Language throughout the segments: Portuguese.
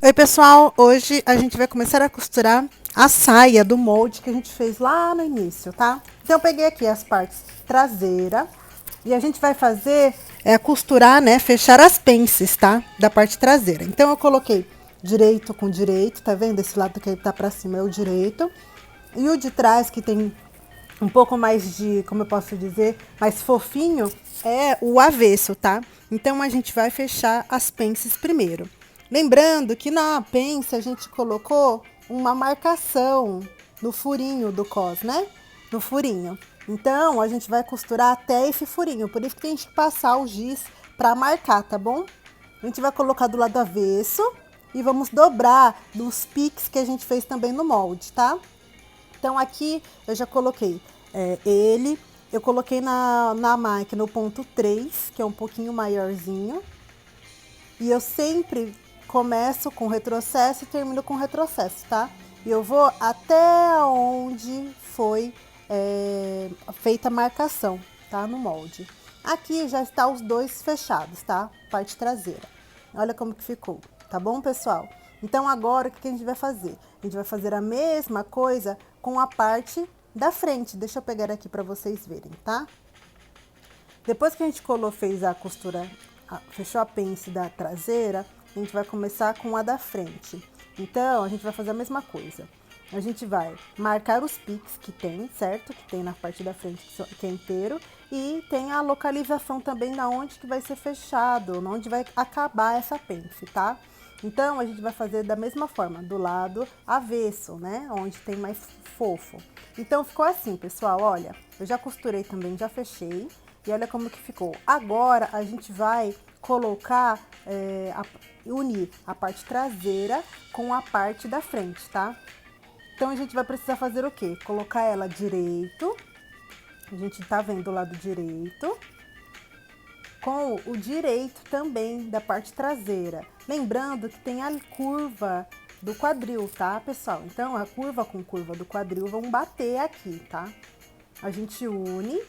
Oi pessoal, hoje a gente vai começar a costurar a saia do molde que a gente fez lá no início, tá? Então eu peguei aqui as partes traseira e a gente vai fazer, costurar, né, fechar as pences, tá? Da parte traseira. Então eu coloquei direito com direito, tá vendo? Esse lado que tá pra cima é o direito. E o de trás que tem um pouco mais de, como eu posso dizer, mais fofinho, é o avesso, tá? Então a gente vai fechar as pences primeiro. Lembrando que na pence a gente colocou uma marcação no furinho do cos, né? No furinho. Então a gente vai costurar até esse furinho, por isso que tem que passar o giz para marcar, tá bom? A gente vai colocar do lado avesso e vamos dobrar dos piques que a gente fez também no molde, tá? Então aqui eu já coloquei ele, eu coloquei na máquina o ponto 3, que é um pouquinho maiorzinho. E eu sempre começo com retrocesso e termino com retrocesso, tá? E eu vou até onde foi feita a marcação, tá? No molde. Aqui já está os dois fechados, tá? Parte traseira. Olha como que ficou, tá bom, pessoal? Então agora o que a gente vai fazer? A gente vai fazer a mesma coisa com a parte da frente. Deixa eu pegar aqui para vocês verem, tá? Depois que a gente fez a costura, fechou a pence da traseira, a gente vai começar com a da frente. Então, a gente vai fazer a mesma coisa. A gente vai marcar os piques que tem, certo? Que tem na parte da frente, que é inteiro. E tem a localização também na onde que vai ser fechado, onde vai acabar essa pence, tá? Então, a gente vai fazer da mesma forma, do lado avesso, né? Onde tem mais fofo. Então, ficou assim, pessoal, olha. Eu já costurei também, já fechei. E olha como que ficou. Agora, a gente vai colocar, unir a parte traseira com a parte da frente, tá? Então, a gente vai precisar fazer o quê? Colocar ela direito. A gente tá vendo o lado direito. Com o direito também da parte traseira. Lembrando que tem a curva do quadril, tá, pessoal? Então, a curva com curva do quadril vão bater aqui, tá? A gente une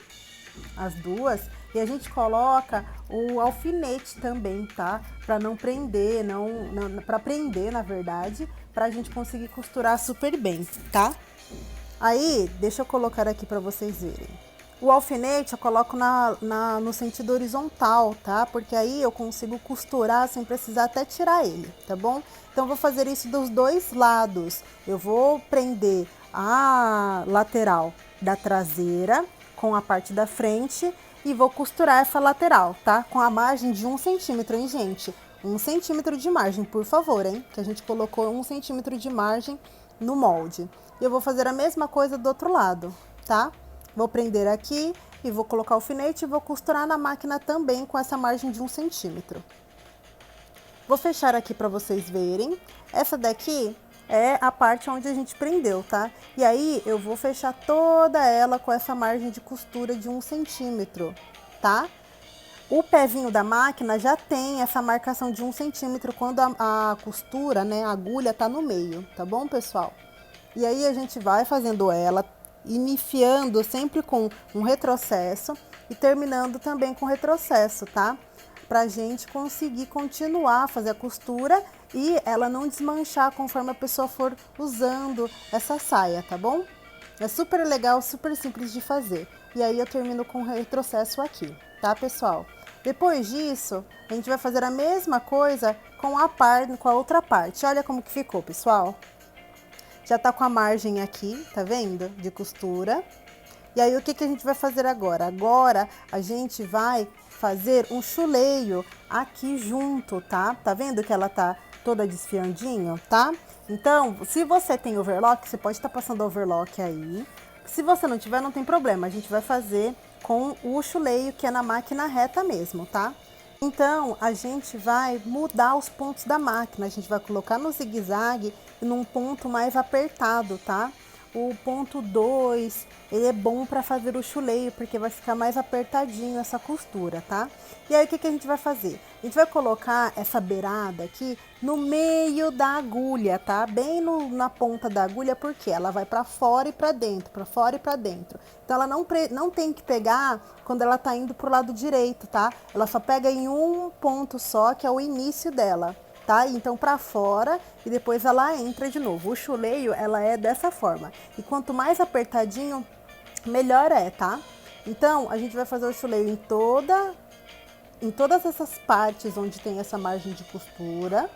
as duas e a gente coloca o alfinete também, tá? Para não prender, para prender, na verdade, para a gente conseguir costurar super bem, tá? Aí, deixa eu colocar aqui para vocês verem. O alfinete eu coloco no sentido horizontal, tá? Porque aí eu consigo costurar sem precisar até tirar ele, tá bom? Então, eu vou fazer isso dos dois lados. Eu vou prender a lateral da traseira com a parte da frente e vou costurar essa lateral, tá? Com a margem de 1 centímetro, hein, gente? 1 centímetro de margem, por favor, hein? Que a gente colocou 1 centímetro de margem no molde. E eu vou fazer a mesma coisa do outro lado, tá? Vou prender aqui e vou colocar o alfinete e vou costurar na máquina também com essa margem de 1 centímetro. Vou fechar aqui para vocês verem. Essa daqui é a parte onde a gente prendeu, tá? E aí eu vou fechar toda ela com essa margem de costura de 1 centímetro, tá? O pezinho da máquina já tem essa marcação de 1 centímetro quando a costura, né, a agulha tá no meio, tá bom, pessoal? E aí a gente vai fazendo ela, iniciando sempre com um retrocesso e terminando também com retrocesso, tá? Pra gente conseguir continuar a fazer a costura e ela não desmanchar conforme a pessoa for usando essa saia, tá bom? É super legal, super simples de fazer. E aí eu termino com retrocesso aqui, tá, pessoal? Depois disso, a gente vai fazer a mesma coisa com a outra parte. Olha como que ficou, pessoal. Já tá com a margem aqui, tá vendo? De costura. E aí, o que a gente vai fazer agora? Agora, a gente vai fazer um chuleio aqui junto, tá? Tá vendo que ela tá toda desfiandinho, tá? Então, se você tem overlock, você pode estar passando overlock aí. Se você não tiver, não tem problema. A gente vai fazer com o chuleio, que é na máquina reta mesmo, tá? Então, a gente vai mudar os pontos da máquina. A gente vai colocar no zigue-zague e num ponto mais apertado, tá? O ponto 2, ele é bom para fazer o chuleio, porque vai ficar mais apertadinho essa costura, tá? E aí, o que a gente vai fazer? A gente vai colocar essa beirada aqui no meio da agulha, tá? Bem na ponta da agulha, porque ela vai para fora e para dentro, para fora e para dentro. Então, ela não tem que pegar quando ela tá indo pro lado direito, tá? Ela só pega em um ponto só, que é o início dela, tá? Então pra fora e depois ela entra de novo. O chuleio, ela é dessa forma. E quanto mais apertadinho, melhor é, tá? Então a gente vai fazer o chuleio em todas essas partes onde tem essa margem de costura,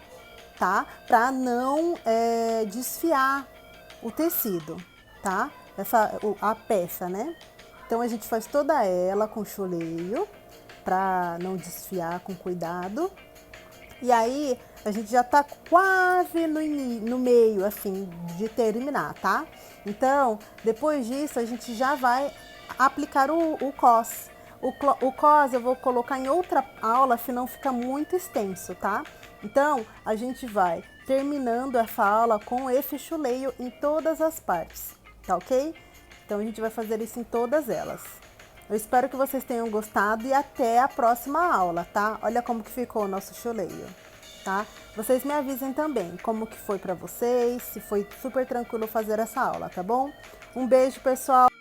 tá? Pra não desfiar o tecido, tá? A peça, né? Então a gente faz toda ela com chuleio, pra não desfiar, com cuidado. E aí a gente já tá quase no meio, assim, de terminar, tá? Então, depois disso, a gente já vai aplicar o cos. O cos eu vou colocar em outra aula, senão fica muito extenso, tá? Então, a gente vai terminando essa aula com esse chuleio em todas as partes, tá ok? Então, a gente vai fazer isso em todas elas. Eu espero que vocês tenham gostado e até a próxima aula, tá? Olha como que ficou o nosso chuleio, tá? Vocês me avisem também como que foi pra vocês, se foi super tranquilo fazer essa aula, tá bom? Um beijo, pessoal!